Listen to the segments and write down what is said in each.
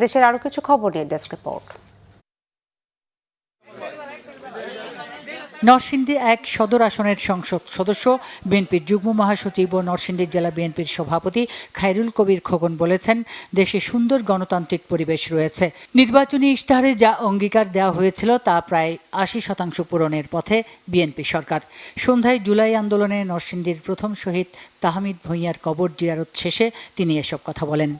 দেশের আরো কিছু খবর নিয়ে ডেস্ক রিপোর্ট। নরসিংদী এক সদর আসনের সংসদ সদস্য, বিএনপির যুগ্ম মহাসচিব ও নরসিংদী জেলা বিএনপির সভাপতি খায়রুল কবির খোকন বলেছেন, দেশে সুন্দর গণতান্ত্রিক পরিবেশ রয়েছে। নির্বাচনী ইশতেহারে যা অঙ্গীকার দেওয়া হয়েছিল তা প্রায় ৮০% পূরণের পথে বিএনপি সরকার। সন্ধ্যায় জুলাই আন্দোলনে নরসিংদীর প্রথম শহীদ তাহমিদ ভূঁইয়ার কবর জিয়ারত শেষে তিনি এসব কথা বলেন।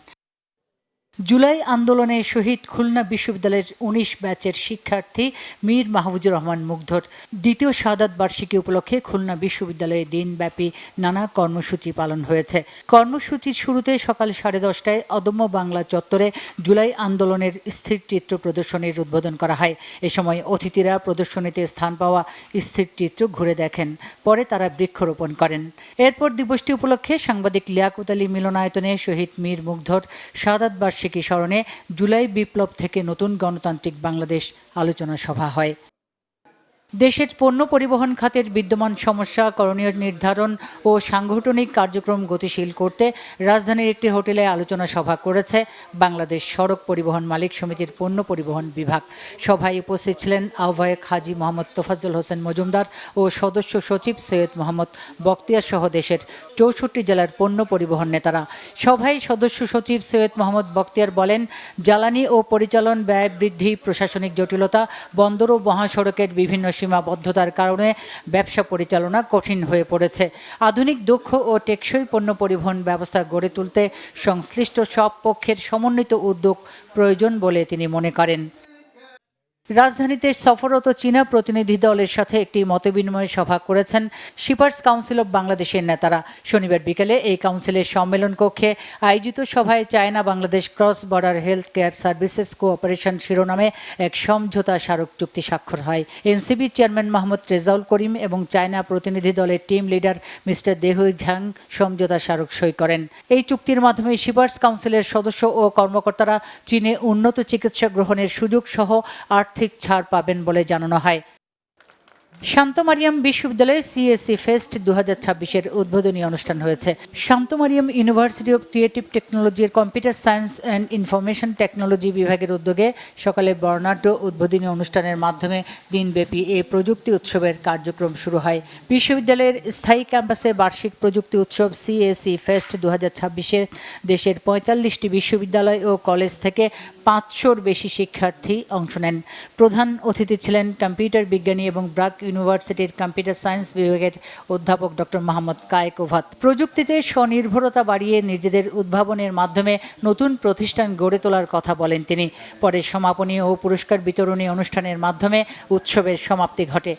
জুলাই আন্দোলনে শহীদ খুলনা বিশ্ববিদ্যালয়ের ১৯ ব্যাচের শিক্ষার্থী মীর মাহফুজুর রহমান মুগ্ধর দ্বিতীয় শাহাদাত বার্ষিকী উপলক্ষে খুলনা বিশ্ববিদ্যালয়ে দিনব্যাপী নানা কর্মসূচি পালন হয়েছে। কর্মসূচির শুরুতে সকাল 10:30টায় অদম্য বাংলা চত্বরে জুলাই আন্দোলনের স্থিরচিত্র প্রদর্শনীর উদ্বোধন করা হয়। এ সময় অতিথিরা প্রদর্শনীতে স্থান পাওয়া স্থিরচিত্র ঘুরে দেখেন, পরে তারা বৃক্ষরোপণ করেন। এরপর দিবসটি উপলক্ষে সাংবাদিক লিয়াকত আলী মিলনায়তনে শহীদ মীর মুগ্ধর শাহাদাত বার্ষিকী স্মরণে জুলাই বিপ্লব থেকে নতুন গণতান্ত্রিক বাংলাদেশ আলোচনা সভা হয়। দেশের পণ্য পরিবহন খাতের বিদ্যমান সমস্যা, করণীয় নির্ধারণ ও সাংগঠনিক কার্যক্রম গতিশীল করতে রাজধানীর একটি হোটেলে আলোচনা সভা করেছে বাংলাদেশ সড়ক পরিবহন মালিক সমিতির পণ্য পরিবহন বিভাগ। সভায় উপস্থিত ছিলেন আহ্বায়ক হাজী মোহাম্মদ তোফাজ্জল হোসেন মজুমদার ও সদস্য সচিব সৈয়দ মোহাম্মদ বখতিয়ার সহ দেশের ৬৪ জেলার পণ্য পরিবহন নেতারা। সভায় সদস্য সচিব সৈয়দ মোহাম্মদ বখতিয়ার বলেন, জ্বালানি ও পরিচালন ব্যয় বৃদ্ধি, প্রশাসনিক জটিলতা, বন্দর ও মহাসড়কের বিভিন্ন সীমাবদ্ধতার কারণে ব্যবসা পরিচালনা কঠিন হয়ে পড়েছে। আধুনিক, দক্ষ ও টেকসই পণ্য পরিবহন ব্যবস্থা গড়ে তুলতে সংশ্লিষ্ট সব পক্ষের সমন্বিত উদ্যোগ প্রয়োজন বলে তিনি মনে করেন। রাজধানীতে সফররত চীনা প্রতিনিধি দলের সাথে একটি মতবিনিময় সভা করেছেন শিপার্স কাউন্সিল অব বাংলাদেশের নেতারা। শনিবার বিকেলে এই কাউন্সিলের সম্মেলন কক্ষে আয়োজিত সভায় China Bangladesh cross border health care services cooperation শিরোনামে এক সমঝোতা স্মারক চুক্তি স্বাক্ষর হয়। এনসিবি চেয়ারম্যান মোহাম্মদ রেজাউল করিম এবং চায়না প্রতিনিধি দলের টিম লিডার মিস্টার দেহুই ঝাং সমঝোতা স্মারক সই করেন। এই চুক্তির মাধ্যমে শিপার্স কাউন্সিলের সদস্য ও কর্মকর্তারা চীনে উন্নত চিকিৎসা গ্রহণের সুযোগ সহ আর্থিক ছাড় পাবেন বলে জানানো হয়। শান্ত মারিয়াম বিশ্ববিদ্যালয়ে সিএসসি ফেস্ট ২০২৬-এর উদ্বোধনী অনুষ্ঠান হয়েছে। শান্ত মারিয়াম ইউনিভার্সিটি অব ক্রিয়েটিভ টেকনোলজির computer science and information technology বিভাগের উদ্যোগে সকালে বর্ণাঢ্য উদ্বোধনী অনুষ্ঠানের মাধ্যমে দিনব্যাপী এই প্রযুক্তি উৎসবের কার্যক্রম শুরু হয়। বিশ্ববিদ্যালয়ের স্থায়ী ক্যাম্পাসে বার্ষিক প্রযুক্তি উৎসব সিএসসি ফেস্ট ২০২৬-এ দেশের ৪৫টি বিশ্ববিদ্যালয় ও কলেজ থেকে ৫০০-র বেশি শিক্ষার্থী অংশ নেন। প্রধান অতিথি ছিলেন কম্পিউটার বিজ্ঞানী এবং ব্রাক ইউনিভার্সিটির কম্পিউটার সায়েন্স বিভাগের অধ্যাপক ডক্টর মোহাম্মদ কায়েক ওভাত। প্রযুক্তিতে স্বনির্ভরতা বাড়িয়ে নিজেদের উদ্ভাবনের মাধ্যমে নতুন প্রতিষ্ঠান গড়ে তোলার কথা বলেন তিনি। পরে সমাপনী ও পুরস্কার বিতরণী অনুষ্ঠানের মাধ্যমে উৎসবের সমাপ্তি ঘটে।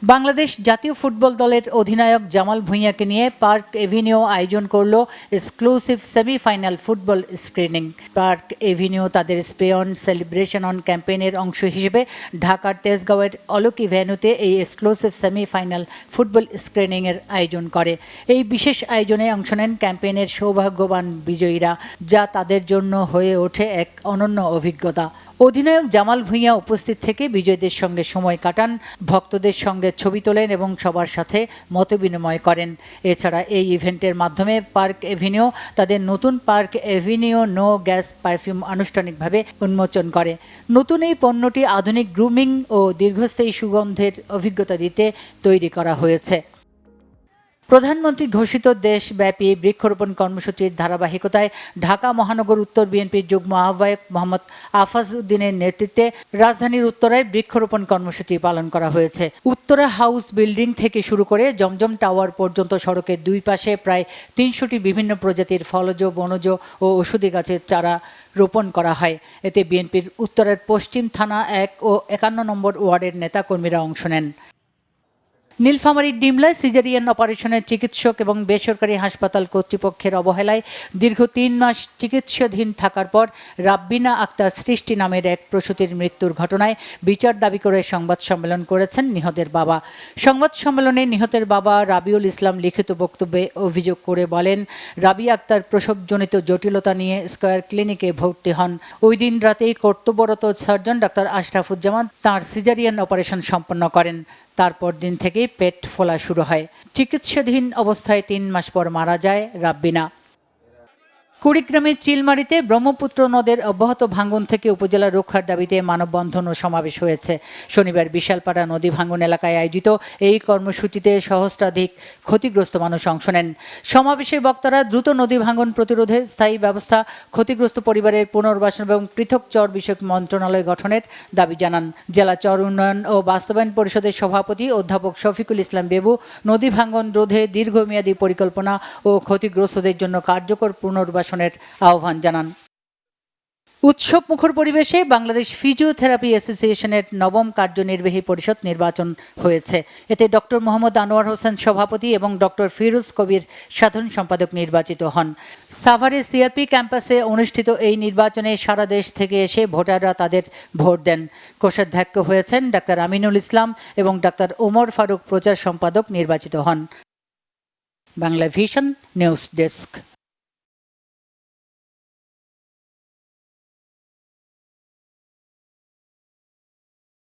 বাংলাদেশ জাতীয় ফুটবল দলের অধিনায়ক জামাল ভূঁইয়াকে নিয়ে পার্ক এভিনিউ আয়োজন করল exclusive semifinal football screening. Park Avenue তাদের স্পে অন সেলিব্রেশন অন ক্যাম্পেইনের অংশ হিসেবে ঢাকার তেজগাঁওয়ের অলকি ভেন্যুতে এই এক্সক্লুসিভ সেমিফাইনাল ফুটবল স্ক্রিনিংয়ের আয়োজন করে। এই বিশেষ আয়োজনে অংশ নেন ক্যাম্পেইনের সৌভাগ্যবান বিজয়ীরা, যা তাদের জন্য হয়ে ওঠে এক অনন্য অভিজ্ঞতা। অধিনায়ক জামাল ভূঁইয়া উপস্থিত থেকে বিজয়ীদের সঙ্গে সময় কাটান, ভক্তদের সঙ্গে ছবি তোলেন এবং সবার সাথে মতবিনিময় করেন। এছাড়া এই ইভেন্টের মাধ্যমে পার্ক এভিনিউ তাদের নতুন Park Avenue no gas perfume আনুষ্ঠানিকভাবে উন্মোচন করে। নতুন এই পণ্যটি আধুনিক গ্রুমিং ও দীর্ঘস্থায়ী সুগন্ধের অভিজ্ঞতা দিতে তৈরি করা হয়েছে। প্রধানমন্ত্রী ঘোষিত দেশব্যাপী বৃক্ষরোপণ কর্মসূচির ধারাবাহিকতায় ঢাকা মহানগর উত্তর বিএনপির যুগ্ম আহ্বায়ক মোহাম্মদ আফাজ উদ্দিনের নেতৃত্বে রাজধানীর উত্তরায় বৃক্ষরোপণ কর্মসূচি পালন করা হয়েছে। উত্তরা হাউস বিল্ডিং থেকে শুরু করে জমজম টাওয়ার পর্যন্ত সড়কের দুই পাশে প্রায় ৩০০টি বিভিন্ন প্রজাতির ফলজ, বনজ ও ওষুধি গাছের চারা রোপণ করা হয়। এতে বিএনপির উত্তরের পশ্চিম থানা ১ ও ৫১ নম্বর ওয়ার্ডের নেতাকর্মীরা অংশ নেন। নীলফামারীর ডিমলায় সিজারিয়ান অপারেশনের চিকিৎসক এবং বেসরকারি হাসপাতাল কর্তৃপক্ষের অবহেলায় দীর্ঘ ৩ মাস চিকিৎসাধীন থাকার পর রাব্বিনা আক্তার সৃষ্টি নামের এক প্রসূতির মৃত্যুর ঘটনায় বিচার দাবি করে সংবাদ সম্মেলন করেছেন নিহতের বাবা। সংবাদ সম্মেলনে নিহতের বাবা রাবিউল ইসলাম লিখিত বক্তব্যে অভিযোগ করে বলেন, রাবি আক্তার প্রসবজনিত জটিলতা নিয়ে স্কয়ার ক্লিনিকে ভর্তি হন। ওই দিন রাতেই কর্তব্যরত সার্জন ডাক্তার আশরাফুজ্জামান তাঁর সিজারিয়ান অপারেশন সম্পন্ন করেন। তারপর দিন থেকেই পেট ফোলা শুরু হয়। চিকিৎসাধীন অবস্থায় ৩ মাস পর মারা যায় রাব্বিনা। কুড়িগ্রামের চিলমারিতে ব্রহ্মপুত্র নদের অব্যাহত ভাঙন থেকে উপজেলা রক্ষার দাবিতে মানববন্ধন ও সমাবেশ হয়েছে। শনিবার বিশালপাড়া নদী ভাঙন এলাকায় আয়োজিত এই কর্মসূচিতে সহস্রাধিক ক্ষতিগ্রস্ত মানুষ অংশ নেন। সমাবেশে বক্তারা দ্রুত নদী ভাঙন প্রতিরোধে স্থায়ী ব্যবস্থা, ক্ষতিগ্রস্ত পরিবারের পুনর্বাসন এবং পৃথক চর বিষয়ক মন্ত্রণালয় গঠনের দাবি জানান। জেলা চর উন্নয়ন ও বাস্তবায়ন পরিষদের সভাপতি অধ্যাপক শফিকুল ইসলাম বেবু নদী ভাঙন রোধে দীর্ঘমেয়াদী পরিকল্পনা ও ক্ষতিগ্রস্তদের জন্য কার্যকর পুনর্বাসনের আহ্বান জানান। উৎসব মুখর পরিবেশে বাংলাদেশ ফিজিওথেরাপি অ্যাসোসিয়েশনের নবম কার্যনির্বাহী পরিষদ নির্বাচন হয়েছে। এতে ডক্টর মোহাম্মদ আনোয়ার হোসেন সভাপতি এবং ডক্টর ফিরোজ কবির সাধারণ সম্পাদক নির্বাচিত হন। সাভারে সিআরপি ক্যাম্পাসে অনুষ্ঠিত এই নির্বাচনে সারা দেশ থেকে এসে ভোটাররা তাদের ভোট দেন। কোষাধ্যক্ষ হয়েছেন ডাক্তার আমিনুল ইসলাম এবং ডাক্তার ওমর ফারুক প্রচার সম্পাদক নির্বাচিত হন। Bangla vision news desk.